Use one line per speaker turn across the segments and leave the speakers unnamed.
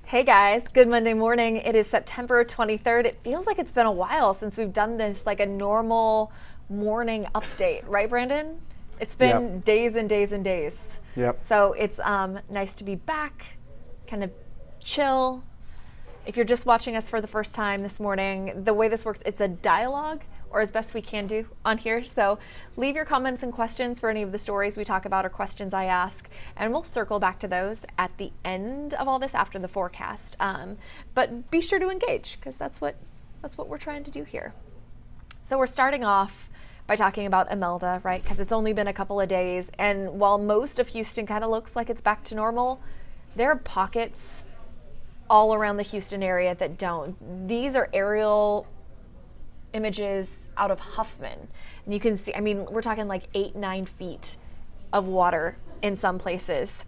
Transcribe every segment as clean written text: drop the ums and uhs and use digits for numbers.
Hey guys, good Monday morning. It is September 23rd. It feels like it's been a while since we've done this like a normal morning update, right Brandon? It's been days and days and days.
Yep.
So it's nice to be back, kind of chill. If you're just watching us for the first time this morning, the way this works, it's a dialogue, or as best we can do on here. So leave your comments and questions for any of the stories we talk about or questions I ask, and we'll circle back to those at the end of all this after the forecast. But be sure to engage, because that's what we're trying to do here. So we're starting off by talking about Imelda, right? Because it's only been a couple of days, and while most of Houston kind of looks like it's back to normal, there are pockets all around the Houston area that don't. These are aerial images out of Huffman, and you can see, I mean, we're talking like 8-9 feet of water in some places.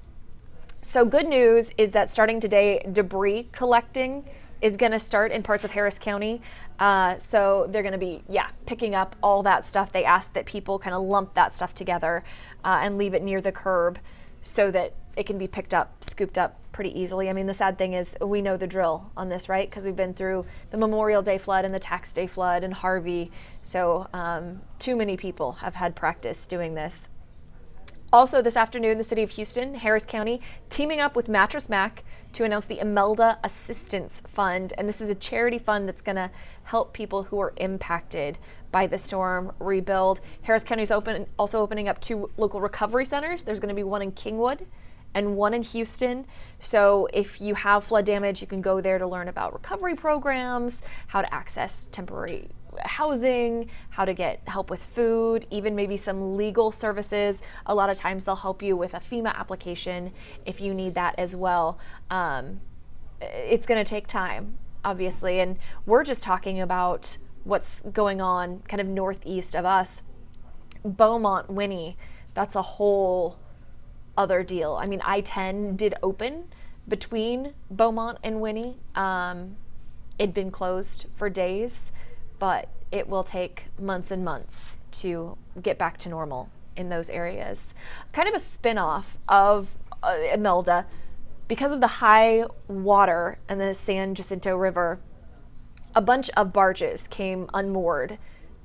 So good news is that starting today, debris collecting is going to start in parts of Harris County. So they're going to be, picking up all that stuff. They ask that people kind of lump that stuff together and leave it near the curb so that it can be picked up, scooped up pretty easily. I mean, the sad thing is we know the drill on this, right? Because we've been through the Memorial Day flood and the Tax Day flood and Harvey. So too many people have had practice doing this. Also this afternoon, the city of Houston, Harris County, teaming up with Mattress Mac to announce the Imelda Assistance Fund. And this is a charity fund that's going to help people who are impacted by the storm rebuild. Harris County is also opening up 2 local recovery centers. There's going to be one in Kingwood and one in Houston. So if you have flood damage, you can go there to learn about recovery programs, how to access temporary housing, how to get help with food, even maybe some legal services. A lot of times they'll help you with a FEMA application if you need that as well. It's going to take time, obviously, and we're just talking about what's going on kind of northeast of us. Beaumont, Winnie, that's a whole other deal. I mean, I-10 did open between Beaumont and Winnie. It'd been closed for days, but it will take months and months to get back to normal in those areas. Kind of a spin-off of Imelda, because of the high water and the San Jacinto River, a bunch of barges came unmoored.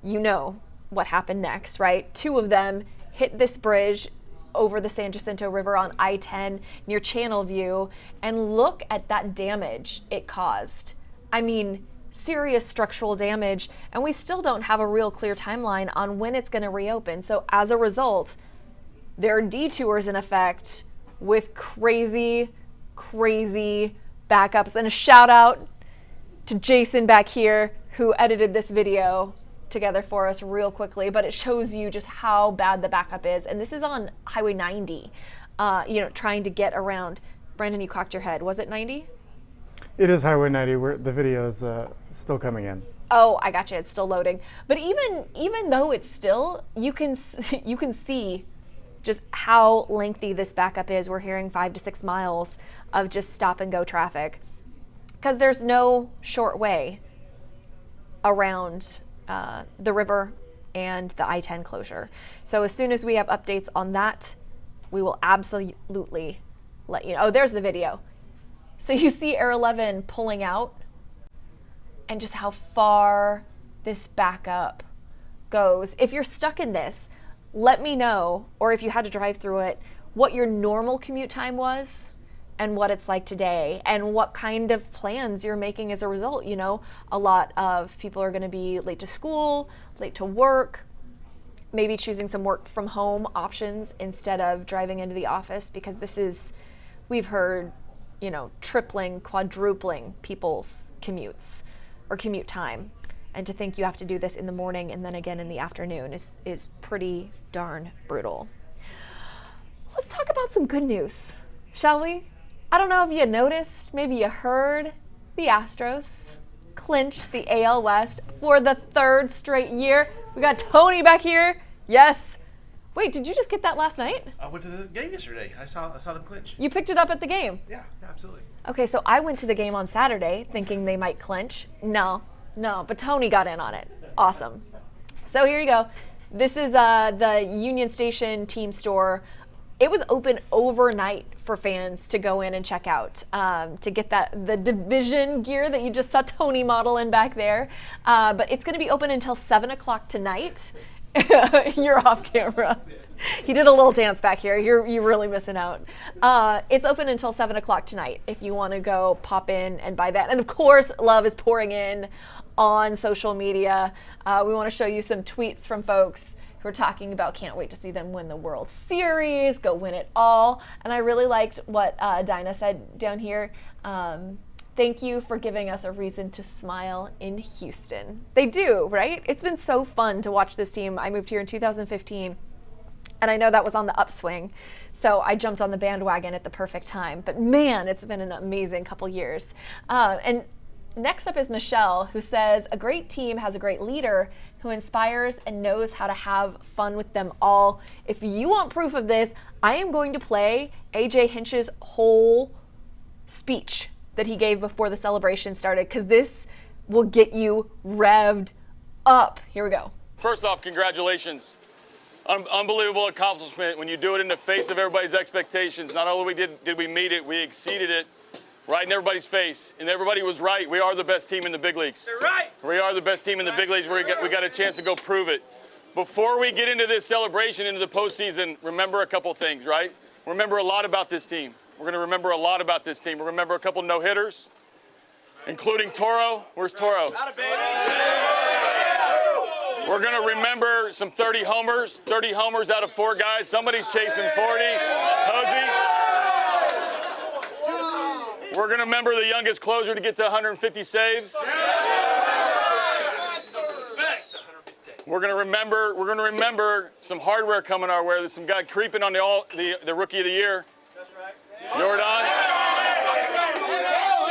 You know what happened next, right? 2 of them hit this bridge over the San Jacinto River on I-10 near Channelview, and look at that damage it caused. I mean, serious structural damage, and we still don't have a real clear timeline on when it's going to reopen. So as a result, there are detours in effect with crazy backups. And a shout out to Jason back here who edited this video together for us real quickly, but it shows you just how bad the backup is. And this is on Highway 90, trying to get around. Brandon, you cocked your head. Was it 90?
It is Highway 90 where the video is still coming in.
Oh, I gotcha. It's still loading. But even though it's still, you can see just how lengthy this backup is. We're hearing 5 to 6 miles of just stop and go traffic because there's no short way around the river and the I-10 closure. So as soon as we have updates on that, we will absolutely let you know. Oh, there's the video. So you see Air 11 pulling out and just how far this backup goes. If you're stuck in this, let me know, or if you had to drive through it, what your normal commute time was and what it's like today and what kind of plans you're making as a result. You know, a lot of people are going to be late to school, late to work, maybe choosing some work from home options instead of driving into the office, because this is, we've heard, tripling, quadrupling people's commutes or commute time. And to think you have to do this in the morning and then again in the afternoon is pretty darn brutal. Let's talk about some good news, shall we? I don't know if you noticed, maybe you heard, the Astros clinched the AL West for the 3rd straight year. We got Tony back here. Yes. Wait, did you just get that last night?
I went to the game yesterday. I saw them clinch.
You picked it up at the game?
Yeah, absolutely.
Okay, so I went to the game on Saturday thinking they might clinch. No, but Tony got in on it. Awesome. So here you go. This is the Union Station team store it was open overnight for fans to go in and check out, to get the division gear that you just saw Tony model in back there. But it's going to be open until 7 o'clock tonight. You're off camera. He did a little dance back here. You're really missing out. It's open until 7 o'clock tonight if you want to go pop in and buy that. And of course, love is pouring in on social media. We want to show you some tweets from folks who are talking about can't wait to see them win the World Series, go win it all. And I really liked what Dinah said down here. Thank you for giving us a reason to smile in Houston. They do, right? It's been so fun to watch this team. I moved here in 2015. And I know that was on the upswing, so I jumped on the bandwagon at the perfect time. But man, it's been an amazing couple years. And next up is Michelle, who says, a great team has a great leader who inspires and knows how to have fun with them all. If you want proof of this, I am going to play AJ Hinch's whole speech that he gave before the celebration started, because this will get you revved up. Here we go.
First off, congratulations. Unbelievable accomplishment when you do it in the face of everybody's expectations. Not only did we meet it, we exceeded it right in everybody's face. And everybody was right. We are the best team in the big leagues.
They're right.
We are the best team in the big leagues. We got a chance to go prove it. Before we get into this celebration, into the postseason, remember a couple things, right? Remember a lot about this team. We're going to remember a lot about this team. We'll remember a couple no-hitters, including Toro. Where's Toro? We're going to remember some 30 homers out of 4 guys. Somebody's chasing 40. Posey. We're going to remember the youngest closer to get to 150 saves. We're going to remember some hardware coming our way. There's some guy creeping on the Rookie of the Year. That's right. Jordan.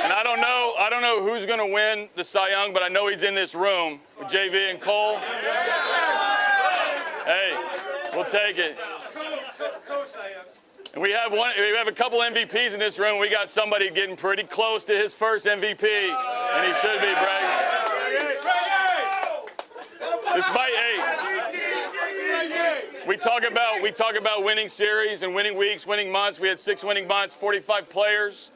And I don't know who's going to win the Cy Young, but I know he's in this room with JV and Cole. Hey, we'll take it. And we have a couple MVPs in this room. We got somebody getting pretty close to his first MVP, and he should be, Bragg. This might, we talk about winning series and winning weeks, winning months. We had 6 winning months, 45 players.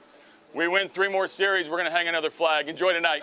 We win 3 more series, we're going to hang another flag. Enjoy tonight.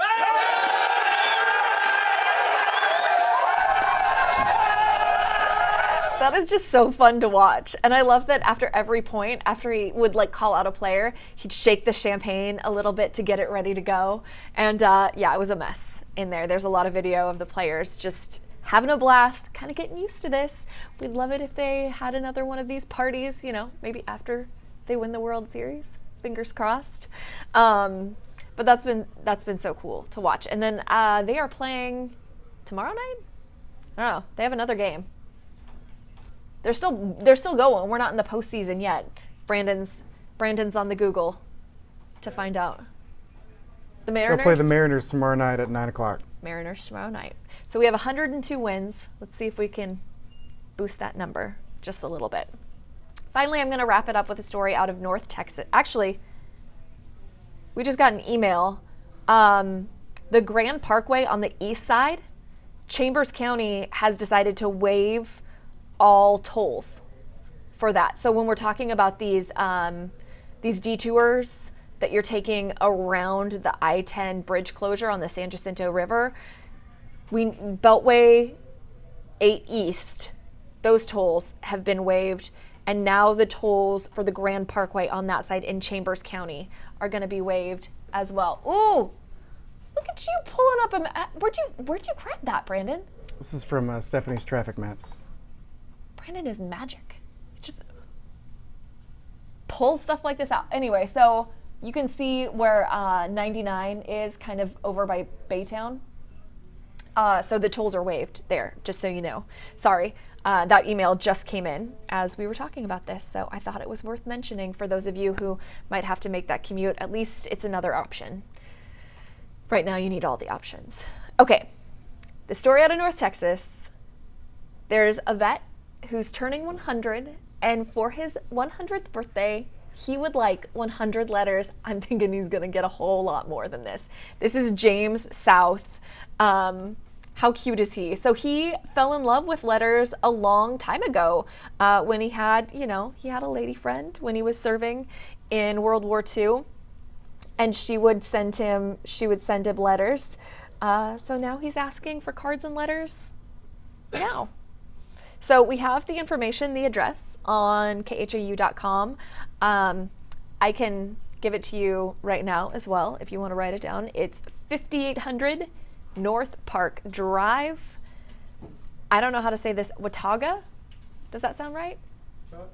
That is just so fun to watch. And I love that after every point, after he would like call out a player, he'd shake the champagne a little bit to get it ready to go. And yeah, it was a mess in there. There's a lot of video of the players just having a blast, kind of getting used to this. We'd love it if they had another one of these parties, you know, maybe after they win the World Series. Fingers crossed. But that's been so cool to watch. And then they are playing tomorrow night? I don't know. They have another game. They're still going. We're not in the postseason yet. Brandon's on the Google to find out. The Mariners.
They'll play the Mariners tomorrow night at 9 o'clock.
Mariners tomorrow night. So we have 102 wins. Let's see if we can boost that number just a little bit. Finally, I'm going to wrap it up with a story out of North Texas. Actually, we just got an email. The Grand Parkway on the east side, Chambers County has decided to waive all tolls for that. So when we're talking about these detours that you're taking around the I-10 bridge closure on the San Jacinto River, Beltway 8 East, those tolls have been waived. And now the tolls for the Grand Parkway on that side in Chambers County are going to be waived as well. Ooh, look at you pulling up where'd you grab that, Brandon?
This is from Stephanie's Traffic Maps.
Brandon is magic. Just pulls stuff like this out. Anyway, so you can see where 99 is kind of over by Baytown. So the tolls are waived there, just so you know. Sorry. That email just came in as we were talking about this, so I thought it was worth mentioning for those of you who might have to make that commute. At least it's another option. Right now you need all the options. Okay, the story out of North Texas. There's a vet who's turning 100, and for his 100th birthday, he would like 100 letters. I'm thinking he's gonna get a whole lot more than this. This is James South How cute is he? So he fell in love with letters a long time ago when he had, he had a lady friend when he was serving in World War II, and she would send him letters. So now he's asking for cards and letters now. So we have the information, the address on khau.com. I can give it to you right now as well if you want to write it down. It's 5800 North Park Drive. I don't know how to say this. Watauga? Does that sound right? Watauga.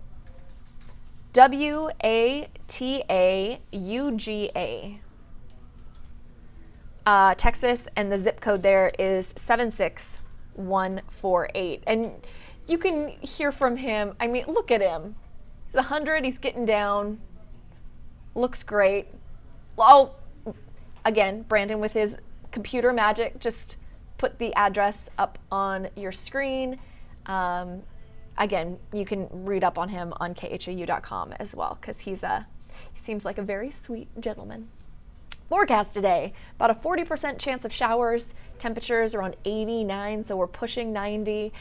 Texas, and the zip code there is 76148. And you can hear from him. I mean, look at him. He's 100. He's getting down. Looks great. Oh, again, Brandon with his computer magic just put the address up on your screen. Again, you can read up on him on khau.com as well, because he seems like a very sweet gentleman. Forecast today, about a 40% chance of showers. Temperatures around 89, so we're pushing 90.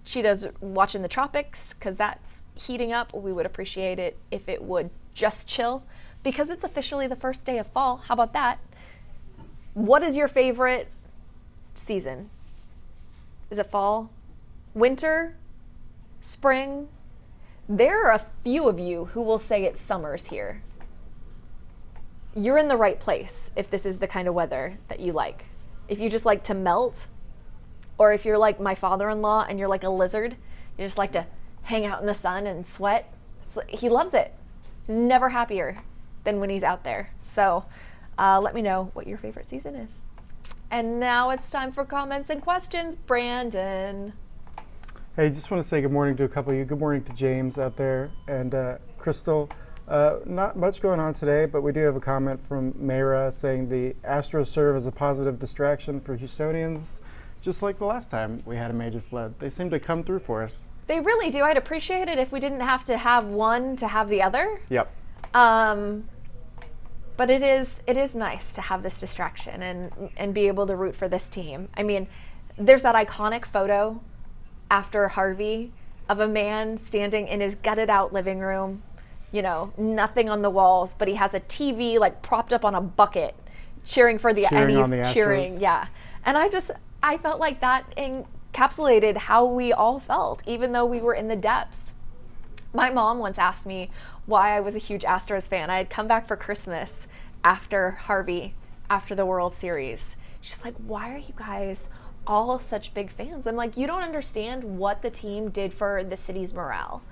Cheetah's watching the tropics because that's heating up. We would appreciate it if it would just chill, because it's officially the first day of fall. How about that? What is your favorite season? Is it fall? Winter? Spring? There are a few of you who will say it's summers here. You're in the right place if this is the kind of weather that you like. If you just like to melt, or if you're like my father-in-law and you're like a lizard, you just like to hang out in the sun and sweat, he loves it. He's never happier than when he's out there. So let me know what your favorite season is. And now it's time for comments and questions. Brandon.
Hey, just want to say good morning to a couple of you. Good morning to James out there and Crystal. Not much going on today, but we do have a comment from Mayra saying the Astros serve as a positive distraction for Houstonians, just like the last time we had a major flood. They seem to come through for us. They
really do. I'd appreciate it if we didn't have to have one to have the other.
Yep.
But it is nice to have this distraction and be able to root for this team. I mean, there's that iconic photo after Harvey of a man standing in his gutted out living room, nothing on the walls, but he has a TV like propped up on a bucket cheering for the
Astros.
cheering. Yeah. And I felt like that encapsulated how we all felt, even though we were in the depths. My mom once asked me why I was a huge Astros fan. I had come back for Christmas after Harvey, after the World Series. She's like, why are you guys all such big fans? I'm like, you don't understand what the team did for the city's morale.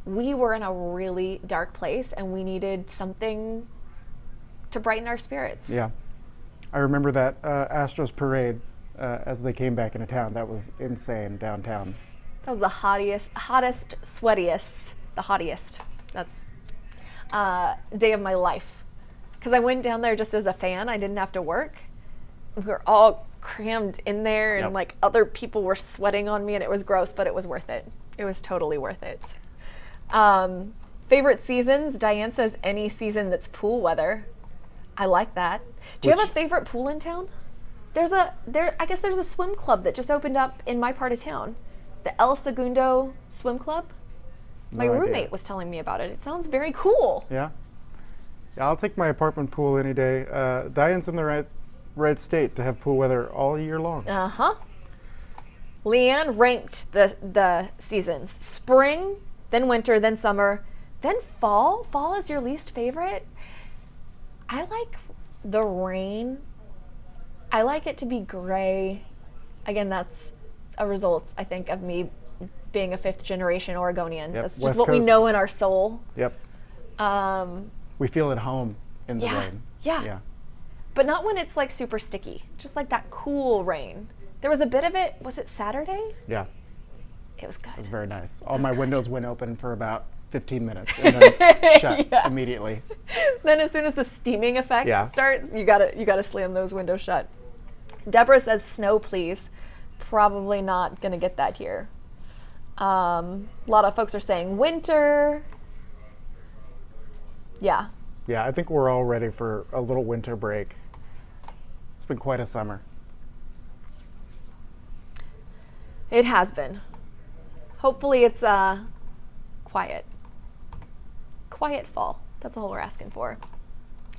We were in a really dark place and we needed something to brighten our spirits.
Yeah. I remember that Astros parade as they came back into town. That was insane downtown.
That was the hottest, sweatiest, the hottiest. That's day of my life. Because I went down there just as a fan. I didn't have to work. We were all crammed in there, and like other people were sweating on me, and it was gross, but it was worth it. It was totally worth it. Favorite seasons? Diane says any season that's pool weather. I like that. Do you have a favorite pool in town? I guess there's a swim club that just opened up in my part of town. The El Segundo Swim Club. My roommate was telling me about it. It sounds very cool.
Yeah. Yeah, I'll take my apartment pool any day. Diane's in the right state to have pool weather all year long.
Uh-huh. Leanne ranked the seasons. Spring, then winter, then summer, then fall. Fall is your least favorite? I like the rain. I like it to be gray. Again, that's a result, I think, of me being a fifth generation Oregonian.
Yep.
That's just
West
what we
Coast.
know in our soul.
Yep. We feel at home in the rain.
Yeah. But not when it's like super sticky. Just like that cool rain. There was a bit of it. Was it Saturday?
Yeah.
It was good.
It was very nice. All my windows went open for about 15 minutes and then shut immediately.
Then as soon as the steaming effect starts, you gotta slam those windows shut. Deborah says snow, please. Probably not gonna get that here. A lot of folks are saying winter. Yeah.
Yeah, I think we're all ready for a little winter break. It's been quite a summer.
It has been. Hopefully it's quiet. Quiet fall. That's all we're asking for.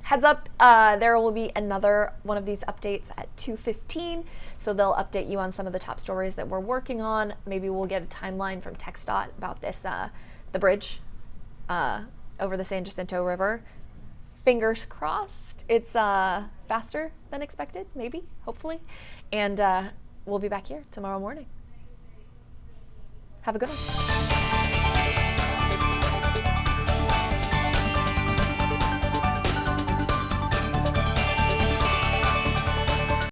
Heads up, there will be another one of these updates at 2:15, so they'll update you on some of the top stories that we're working on. Maybe we'll get a timeline from TxDOT about this, the bridge over the San Jacinto River. Fingers crossed it's faster than expected, maybe, hopefully. And we'll be back here tomorrow morning. Have a good one.